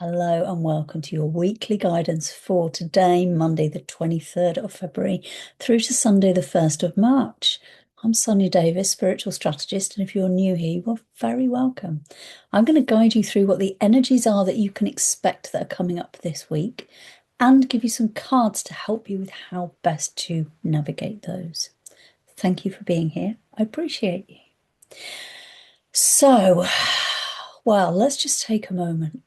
Hello and welcome to your weekly guidance for today, Monday, the 23rd of February, through to Sunday, the 1st of March. I'm Sonia Davis, spiritual strategist, and if you're new here, you are very welcome. I'm going to guide you through what the energies are that you can expect that are coming up this week and give you some cards to help you with how best to navigate those. Thank you for being here. I appreciate you. So, well, let's just take a moment.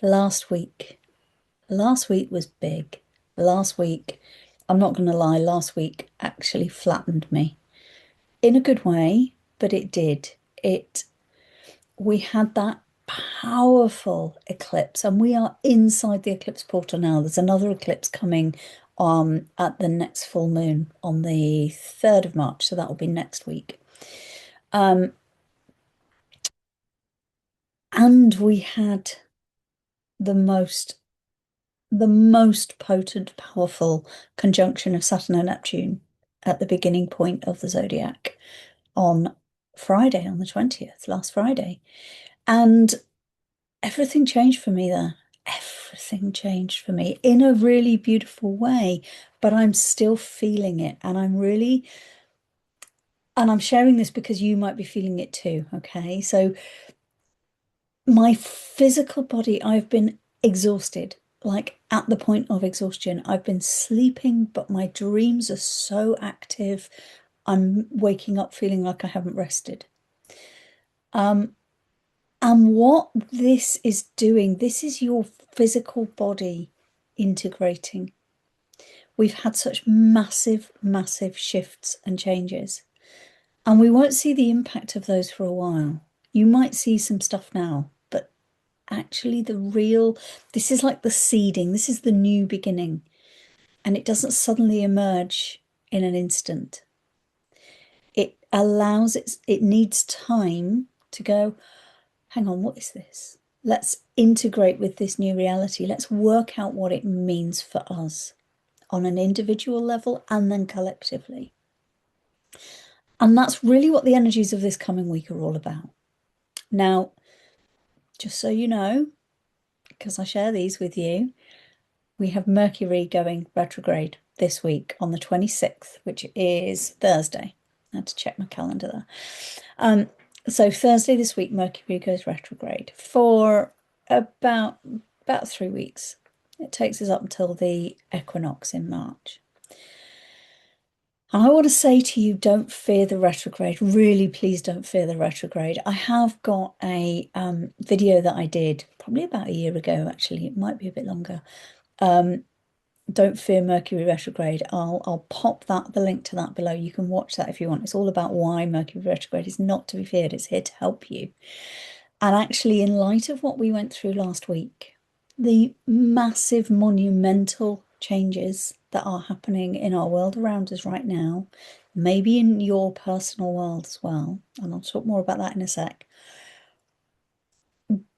Last week was big. Last week, I'm not going to lie, last week actually flattened me in a good way, but it did. We had that powerful eclipse, and we are inside the eclipse portal now. There's another eclipse coming at the next full moon on the 3rd of March, so that will be next week. And we had the most potent, powerful conjunction of Saturn and Neptune at the beginning point of the zodiac on Friday, on the 20th, last Friday. And everything changed for me there. Everything changed for me in a really beautiful way, but I'm still feeling it. And I'm sharing this because you might be feeling it too. Okay. So my physical body, I've been exhausted, like at the point of exhaustion. I've been sleeping, but my dreams are so active. I'm waking up feeling like I haven't rested. And what this is doing, this is your physical body integrating. We've had such massive, massive shifts and changes, and we won't see the impact of those for a while. You might see some stuff now, but actually this is like the seeding, this is the new beginning, and it doesn't suddenly emerge in an instant. It needs time to go, hang on, what is this? Let's integrate with this new reality. Let's work out what it means for us on an individual level and then collectively. And that's really what the energies of this coming week are all about. Now, just so you know, because I share these with you, we have Mercury going retrograde this week on the 26th, which is Thursday. I had to check my calendar there. So Thursday this week, Mercury goes retrograde for about 3 weeks. It takes us up until the equinox in March. And I want to say to you, don't fear the retrograde. Really, please don't fear the retrograde. I have got a video that I did probably about a year ago, actually. It might be a bit longer. Don't fear Mercury retrograde. I'll pop the link to that below. You can watch that if you want. It's all about why Mercury retrograde is not to be feared. It's here to help you. And actually, in light of what we went through last week, the massive monumental changes that are happening in our world around us right now, maybe in your personal world as well, and I'll talk more about that in a sec.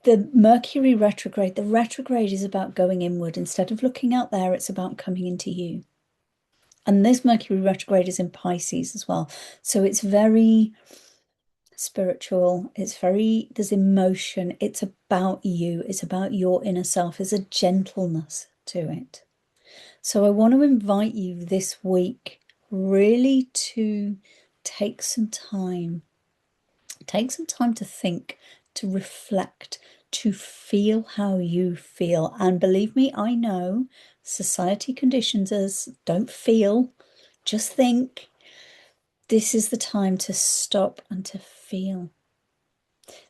The Mercury retrograde, the retrograde is about going inward. Instead of looking out there, it's about coming into you. And this Mercury retrograde is in Pisces as well. So it's very spiritual. There's emotion. It's about you. It's about your inner self. There's a gentleness to it. So I want to invite you this week really to take some time to think, to reflect, to feel how you feel. And believe me, I know society conditions us, don't feel, just think. This is the time to stop and to feel.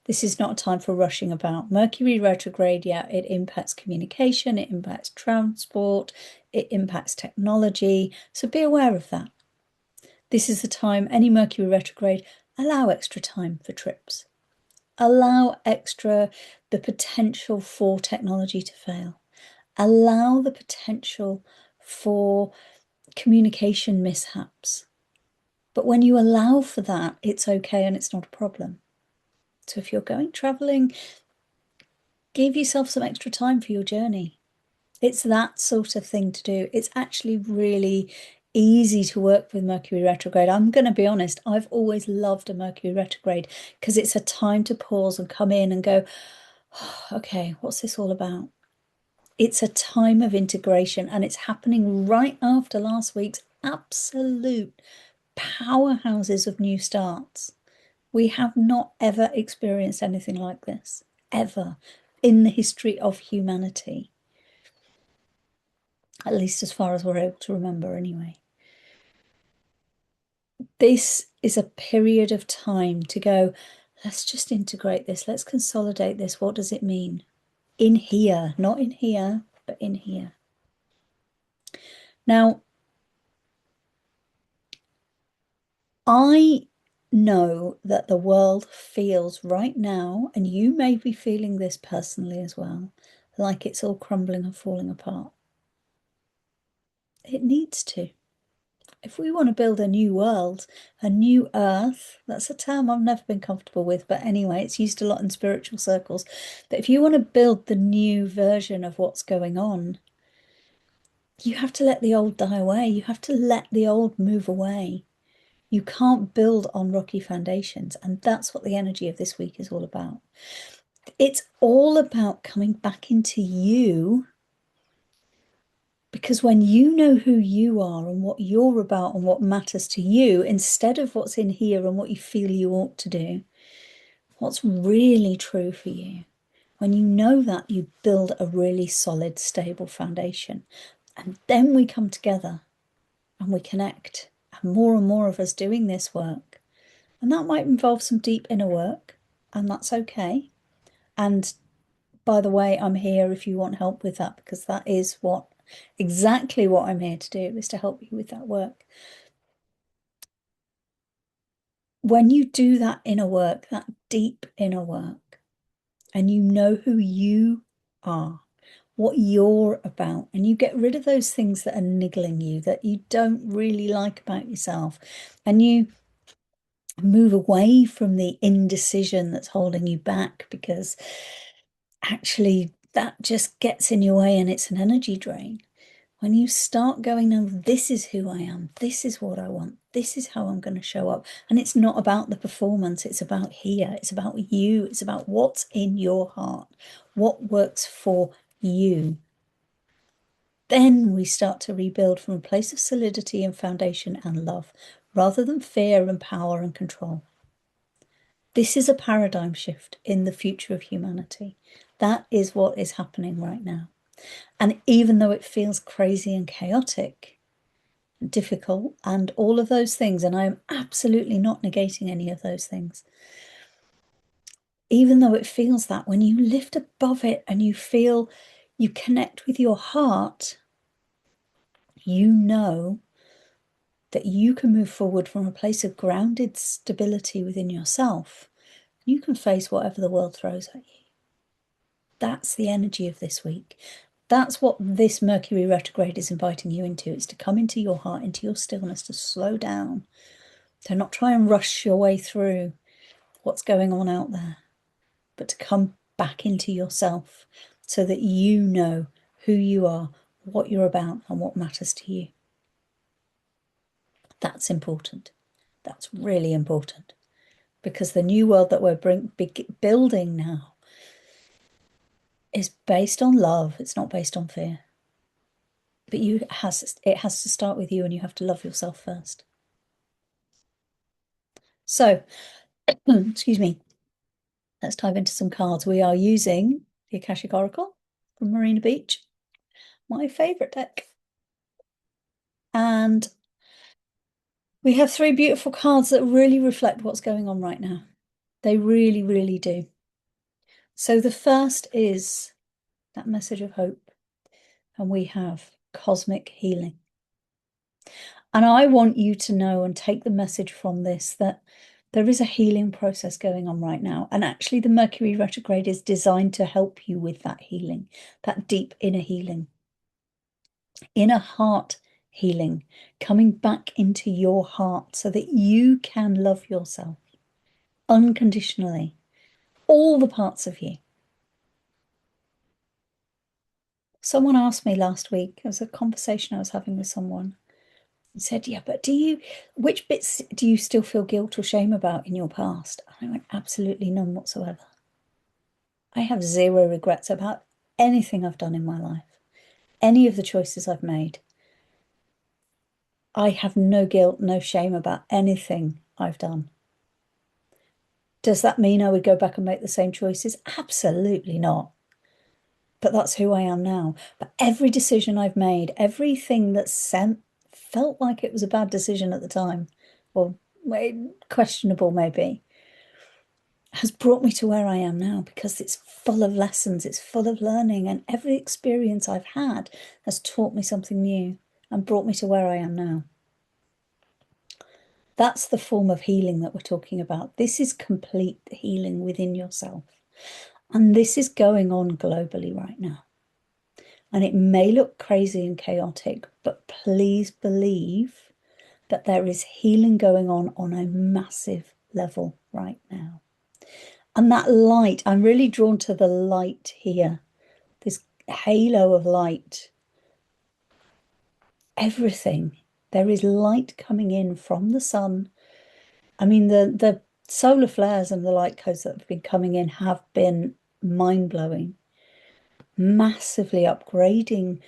This is not a time for rushing about. Mercury retrograde, yeah, it impacts communication, it impacts transport, it impacts technology. So be aware of that. This is the time, any Mercury retrograde, allow extra time for trips. Allow the potential for technology to fail. Allow the potential for communication mishaps. But when you allow for that, it's okay and it's not a problem. So if you're going traveling, give yourself some extra time for your journey. It's that sort of thing to do. It's actually really easy to work with Mercury retrograde. I'm going to be honest, I've always loved a Mercury retrograde because it's a time to pause and come in and go, Okay, what's this all about? It's a time of integration, and it's happening right after last week's absolute powerhouses of new starts. We have not ever experienced anything like this, ever, in the history of humanity, at least as far as we're able to remember anyway. This is a period of time to go, let's just integrate this, let's consolidate this. What does it mean? In here, not in here, but in here. Now, I know that the world feels right now, and you may be feeling this personally as well, like it's all crumbling and falling apart. It needs to. If we want to build a new world, a new earth, that's a term I've never been comfortable with, but anyway, it's used a lot in spiritual circles. But if you want to build the new version of what's going on, you have to let the old die away. You have to let the old move away. You can't build on rocky foundations. And that's what the energy of this week is all about. It's all about coming back into you, because when you know who you are and what you're about and what matters to you, instead of what's in here and what you feel you ought to do, what's really true for you, when you know that, you build a really solid, stable foundation. And then we come together and we connect, and more of us doing this work. And that might involve some deep inner work, and that's okay. And by the way, I'm here if you want help with that, because that is exactly what I'm here to do, is to help you with that work. When you do that inner work, that deep inner work, and you know who you are, what you're about, and you get rid of those things that are niggling you, that you don't really like about yourself, and you move away from the indecision that's holding you back, because actually that just gets in your way and it's an energy drain. When you start going, no, this is who I am, this is what I want, this is how I'm going to show up. And it's not about the performance, it's about here, it's about you, it's about what's in your heart, what works for you. Then we start to rebuild from a place of solidity and foundation and love, rather than fear and power and control. This is a paradigm shift in the future of humanity. That is what is happening right now. And even though it feels crazy and chaotic, difficult, and all of those things, and I am absolutely not negating any of those things, even though it feels that, when you lift above it and you feel you connect with your heart, you know that you can move forward from a place of grounded stability within yourself. You can face whatever the world throws at you. That's the energy of this week. That's what this Mercury retrograde is inviting you into. It's to come into your heart, into your stillness, to slow down, to not try and rush your way through what's going on out there, but to come back into yourself so that you know who you are, what you're about, and what matters to you. That's important. That's really important, because the new world that we're building now is based on love. It's not based on fear. But it has to start with you, and you have to love yourself first. So, excuse me, let's dive into some cards. We are using the Akashic Oracle from Marina Beach, my favorite deck. And we have three beautiful cards that really reflect what's going on right now. They really, really do. So the first is that message of hope, and we have cosmic healing. And I want you to know and take the message from this, that there is a healing process going on right now. And actually, the Mercury retrograde is designed to help you with that healing, that deep inner healing, inner heart healing, coming back into your heart so that you can love yourself unconditionally, all the parts of you. Someone asked me last week, it was a conversation I was having with someone, and said, yeah, but which bits do you still feel guilt or shame about in your past? And I went, absolutely none whatsoever. I have zero regrets about anything I've done in my life, any of the choices I've made. I have no guilt, no shame about anything I've done. Does that mean I would go back and make the same choices? Absolutely not. But that's who I am now. But every decision I've made, everything that felt like it was a bad decision at the time, or questionable maybe, has brought me to where I am now because it's full of lessons, it's full of learning, and every experience I've had has taught me something new and brought me to where I am now. That's the form of healing that we're talking about. This is complete healing within yourself. And this is going on globally right now. And it may look crazy and chaotic, but please believe that there is healing going on a massive level right now. And that light, I'm really drawn to the light here, this halo of light. Everything. There is light coming in from the sun. I mean, the solar flares and the light codes that have been coming in have been mind-blowing, massively upgrading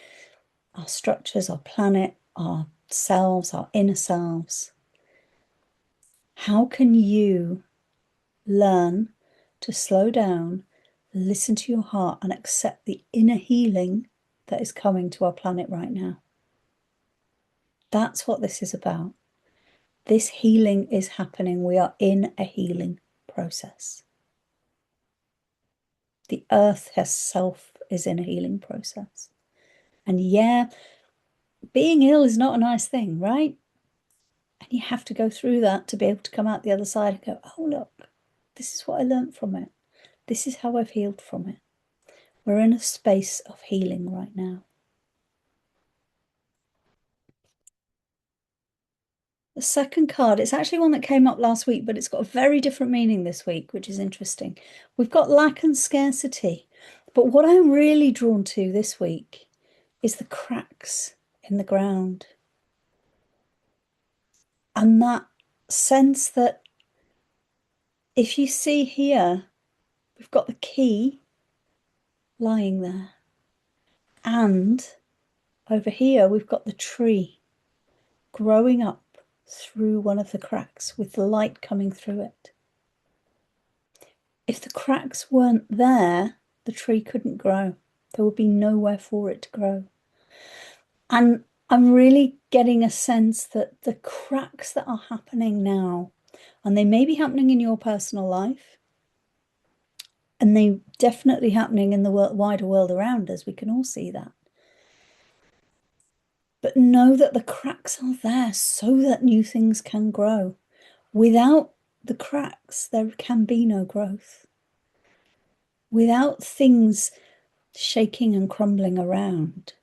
our structures, our planet, our selves, our inner selves. How can you learn to slow down, listen to your heart, and accept the inner healing that is coming to our planet right now? That's what this is about. This healing is happening. We are in a healing process. The earth herself is in a healing process. And yeah, being ill is not a nice thing, right? And you have to go through that to be able to come out the other side and go, oh, look, this is what I learned from it. This is how I've healed from it. We're in a space of healing right now. The second card, it's actually one that came up last week, but it's got a very different meaning this week, which is interesting. We've got lack and scarcity. But what I'm really drawn to this week is the cracks in the ground. And that sense that if you see here, we've got the key lying there. And over here, we've got the tree growing up through one of the cracks with the light coming through it. If the cracks weren't there, the tree couldn't grow. There would be nowhere for it to grow. And I'm really getting a sense that the cracks that are happening now, and they may be happening in your personal life, and they're definitely happening in the wider world around us. We can all see that. But know that the cracks are there so that new things can grow. Without the cracks, there can be no growth. Without things shaking and crumbling around,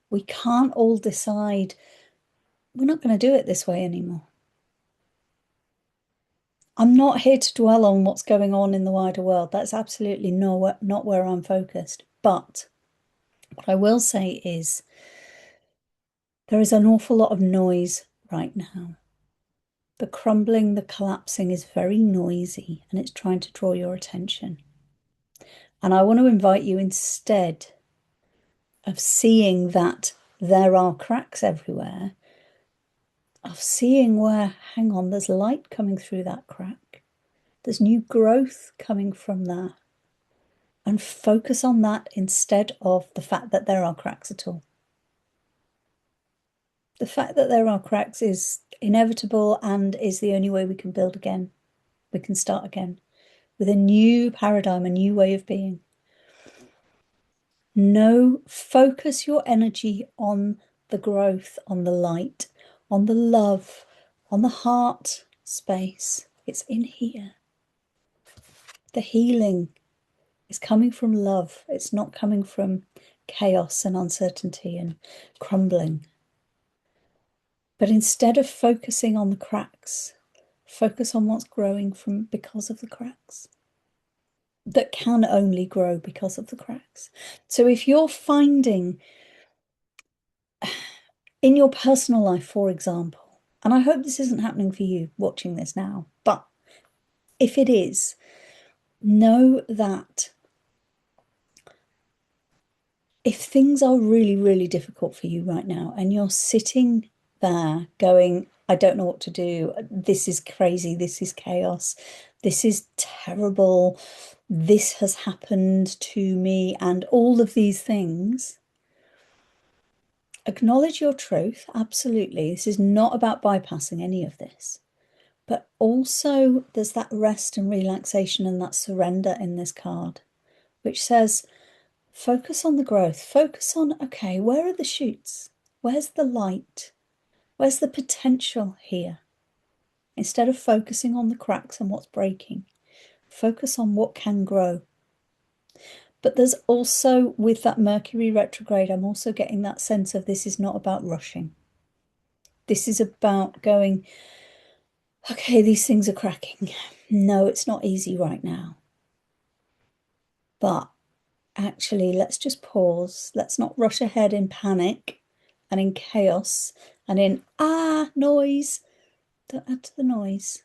we can't all decide we're not going to do it this way anymore. I'm not here to dwell on what's going on in the wider world. That's absolutely not where I'm focused. But what I will say is there is an awful lot of noise right now. The crumbling, the collapsing is very noisy and it's trying to draw your attention. And I want to invite you, instead of seeing that there are cracks everywhere, of seeing where, hang on, there's light coming through that crack. There's new growth coming from that. And focus on that instead of the fact that there are cracks at all. The fact that there are cracks is inevitable and is the only way we can build again. We can start again with a new paradigm, a new way of being. No, focus your energy on the growth, on the light, on the love, on the heart space. It's in here. The healing is coming from love. It's not coming from chaos and uncertainty and crumbling. But instead of focusing on the cracks, focus on what's growing because of the cracks. That can only grow because of the cracks. So if you're finding in your personal life, for example, and I hope this isn't happening for you watching this now, but if it is, know that if things are really, really difficult for you right now and you're sitting there going, I don't know what to do. This is crazy. This is chaos. This is terrible. This has happened to me, and all of these things. Acknowledge your truth. Absolutely. This is not about bypassing any of this. But also, there's that rest and relaxation and that surrender in this card, which says, focus on the growth. Focus on, okay, where are the shoots? Where's the light? Where's the potential here? Instead of focusing on the cracks and what's breaking, focus on what can grow. But there's also, with that Mercury retrograde, I'm also getting that sense of this is not about rushing. This is about going, okay, these things are cracking. No, it's not easy right now. But actually, let's just pause. Let's not rush ahead in panic and in chaos and in, noise. Don't add to the noise.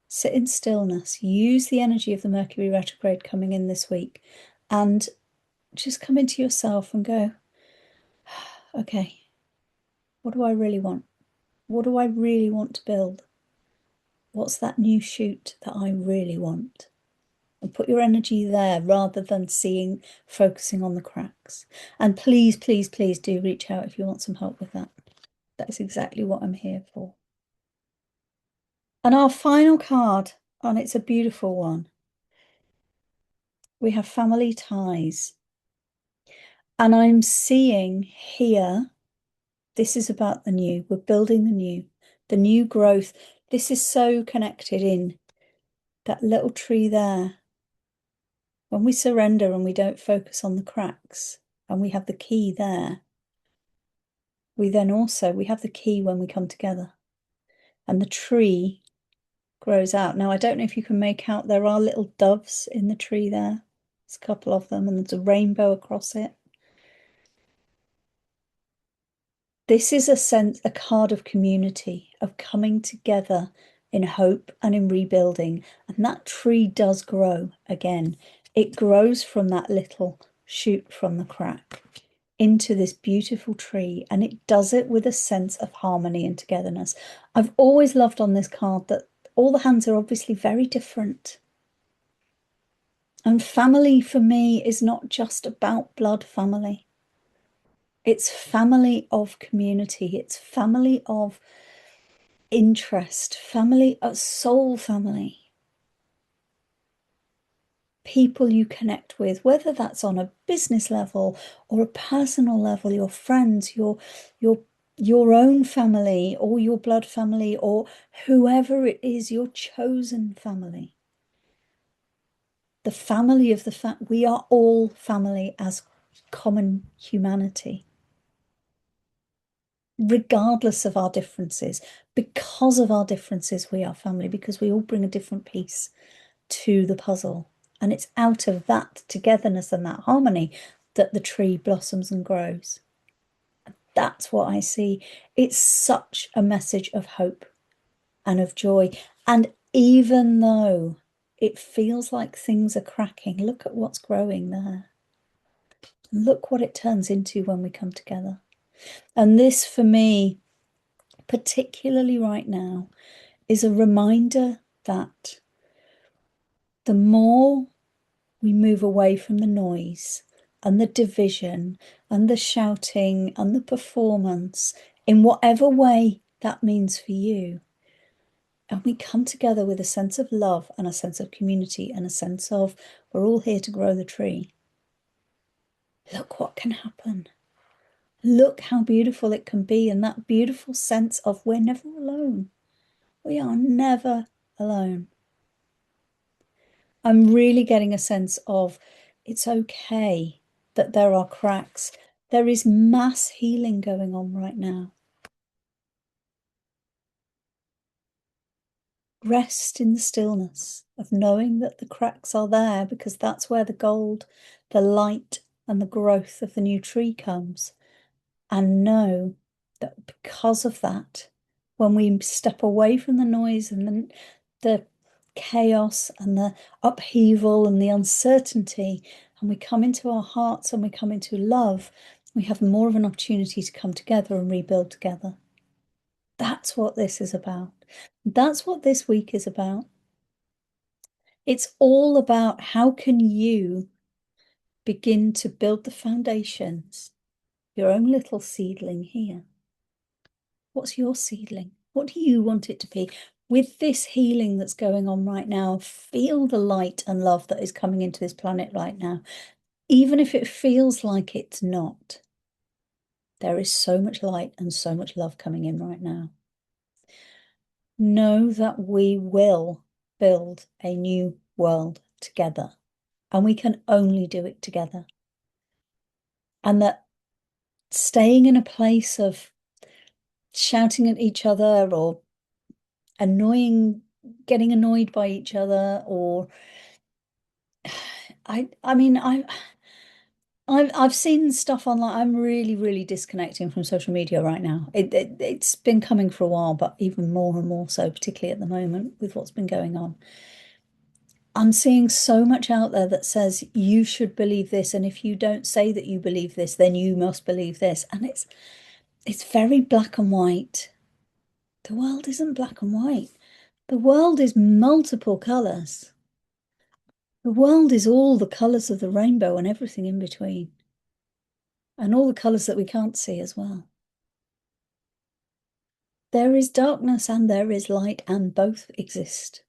Sit in stillness. Use the energy of the Mercury retrograde coming in this week and just come into yourself and go, okay, what do I really want? What do I really want to build? What's that new shoot that I really want? And put your energy there rather than focusing on the cracks. And please, please, please do reach out if you want some help with that. That is exactly what I'm here for. And our final card, and it's a beautiful one. We have family ties. And I'm seeing here, this is about the new. We're building the new growth. This is so connected in that little tree there. When we surrender and we don't focus on the cracks and we have the key there, we have the key when we come together and the tree grows out. Now, I don't know if you can make out, there are little doves in the tree there. There's a couple of them and there's a rainbow across it. This is a card of community, of coming together in hope and in rebuilding. And that tree does grow again. It grows from that little shoot from the crack into this beautiful tree, and it does it with a sense of harmony and togetherness. I've always loved on this card that all the hands are obviously very different. And family for me is not just about blood family. It's family of community. It's family of interest, family of soul family. People you connect with, whether that's on a business level or a personal level, your friends, your own family or your blood family or whoever it is, your chosen family. The family of we are all family as common humanity. Regardless of our differences, because of our differences, we are family because we all bring a different piece to the puzzle. And it's out of that togetherness and that harmony that the tree blossoms and grows. That's what I see. It's such a message of hope and of joy. And even though it feels like things are cracking, look at what's growing there. Look what it turns into when we come together. And this, for me, particularly right now, is a reminder that the more we move away from the noise and the division and the shouting and the performance, in whatever way that means for you, and we come together with a sense of love and a sense of community and a sense of we're all here to grow the tree, look what can happen. Look how beautiful it can be, and that beautiful sense of we're never alone. We are never alone. I'm really getting a sense of it's okay that there are cracks. There is mass healing going on right now. Rest in the stillness of knowing that the cracks are there because that's where the gold, the light, and the growth of the new tree comes. And know that because of that, when we step away from the noise and the chaos and the upheaval and the uncertainty, and we come into our hearts and we come into love, we have more of an opportunity to come together and rebuild together. That's what this is about. That's what this week is about. It's all about how can you begin to build the foundations, your own little seedling here. What's your seedling? What do you want it to be? With this healing that's going on right now, feel the light and love that is coming into this planet right now. Even if it feels like it's not, there is so much light and so much love coming in right now. Know that we will build a new world together, and we can only do it together. And that staying in a place of shouting at each other or getting annoyed by each other, or I mean, I've seen stuff online. I'm really, really disconnecting from social media right now. It's been coming for a while, but even more and more so, particularly at the moment with what's been going on. I'm seeing so much out there that says you should believe this, and if you don't say that you believe this, then you must believe this. And it's very black and white. The world isn't black and white. The world is multiple colours. The world is all the colours of the rainbow and everything in between. And all the colours that we can't see as well. There is darkness and there is light, and both exist.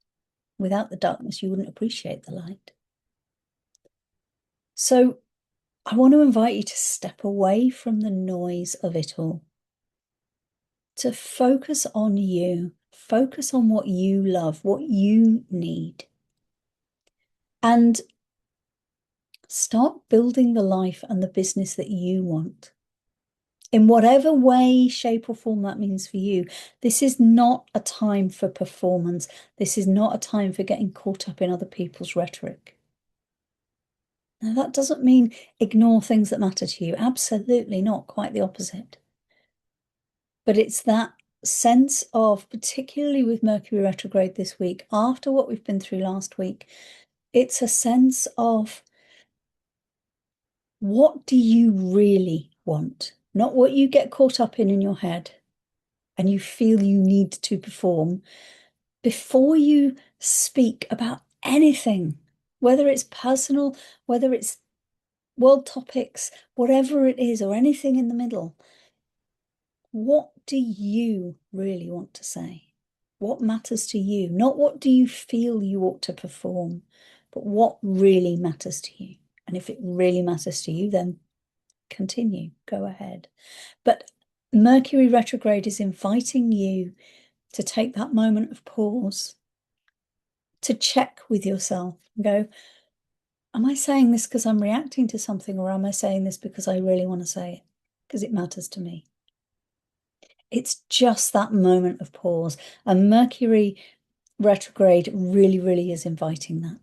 Without the darkness, you wouldn't appreciate the light. So I want to invite you to step away from the noise of it all, to focus on you, focus on what you love, what you need, and start building the life and the business that you want. In whatever way, shape, or form that means for you. This is not a time for performance. This is not a time for getting caught up in other people's rhetoric. Now, that doesn't mean ignore things that matter to you. Absolutely not, quite the opposite. But it's that sense of, particularly with Mercury retrograde this week, after what we've been through last week, it's a sense of what do you really want? Not what you get caught up in your head and you feel you need to perform. Before you speak about anything, whether it's personal, whether it's world topics, whatever it is, or anything in the middle, what do you really want to say? What matters to you? Not what do you feel you ought to perform, but what really matters to you. And if it really matters to you, then continue, go ahead. But Mercury retrograde is inviting you to take that moment of pause, to check with yourself and go, am I saying this because I'm reacting to something, or am I saying this because I really want to say it, because it matters to me? It's just that moment of pause. And Mercury retrograde really, really is inviting that.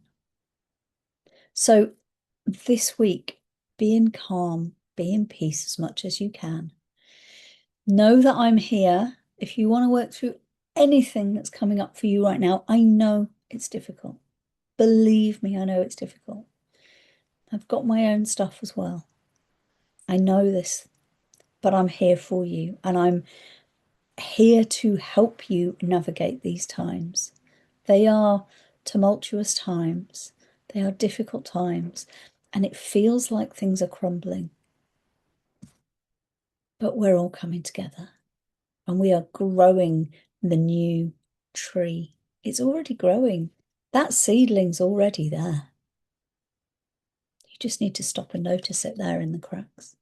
So this week, be in calm, be in peace as much as you can. Know that I'm here. If you want to work through anything that's coming up for you right now, I know it's difficult. Believe me, I know it's difficult. I've got my own stuff as well. I know this, but I'm here for you, and I'm here to help you navigate these times. They are tumultuous times. They are difficult times, and it feels like things are crumbling. But we're all coming together, and we are growing the new tree. It's already growing. That seedling's already there. You just need to stop and notice it there in the cracks.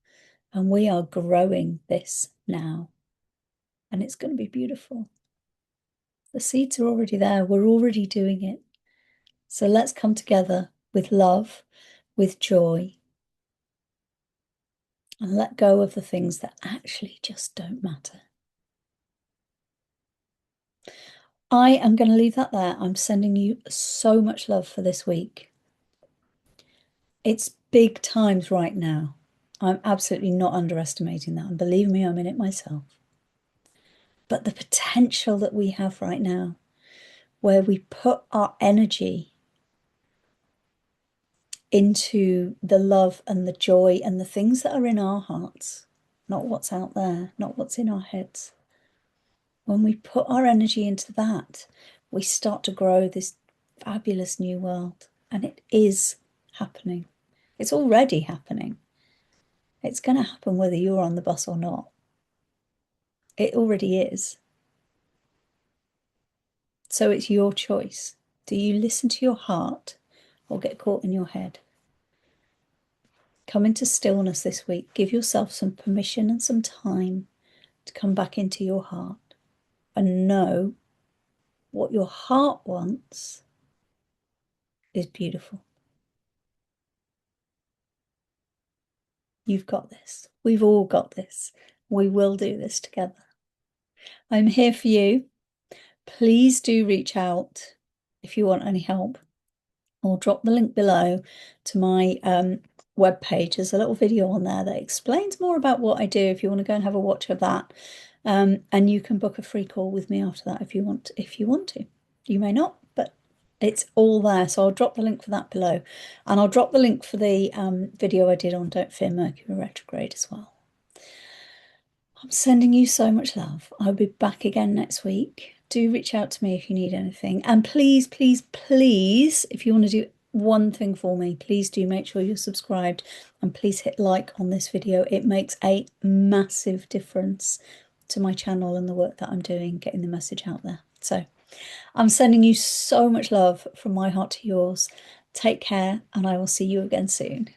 And we are growing this now. And it's going to be beautiful. The seeds are already there. We're already doing it. So let's come together with love, with joy, and let go of the things that actually just don't matter. I am going to leave that there. I'm sending you so much love for this week. It's big times right now. I'm absolutely not underestimating that. And believe me, I'm in it myself. But the potential that we have right now, where we put our energy into the love and the joy and the things that are in our hearts, not what's out there, not what's in our heads. When we put our energy into that, we start to grow this fabulous new world. And it is happening. It's already happening. It's going to happen whether you're on the bus or not. It already is. So it's your choice. Do you listen to your heart or get caught in your head? Come into stillness this week. Give yourself some permission and some time to come back into your heart and know what your heart wants is beautiful. You've got this. We've all got this. We will do this together. I'm here for you. Please do reach out if you want any help. I'll drop the link below to my webpage. There's a little video on there that explains more about what I do if you want to go and have a watch of that. And you can book a free call with me after that if you want to. You may not, but it's all there. So I'll drop the link for that below. And I'll drop the link for the video I did on Don't Fear Mercury Retrograde as well. I'm sending you so much love. I'll be back again next week. Do reach out to me if you need anything. And please, please, please, if you want to do one thing for me, please do make sure you're subscribed and please hit like on this video. It makes a massive difference to my channel and the work that I'm doing, getting the message out there. So I'm sending you so much love from my heart to yours. Take care, and I will see you again soon.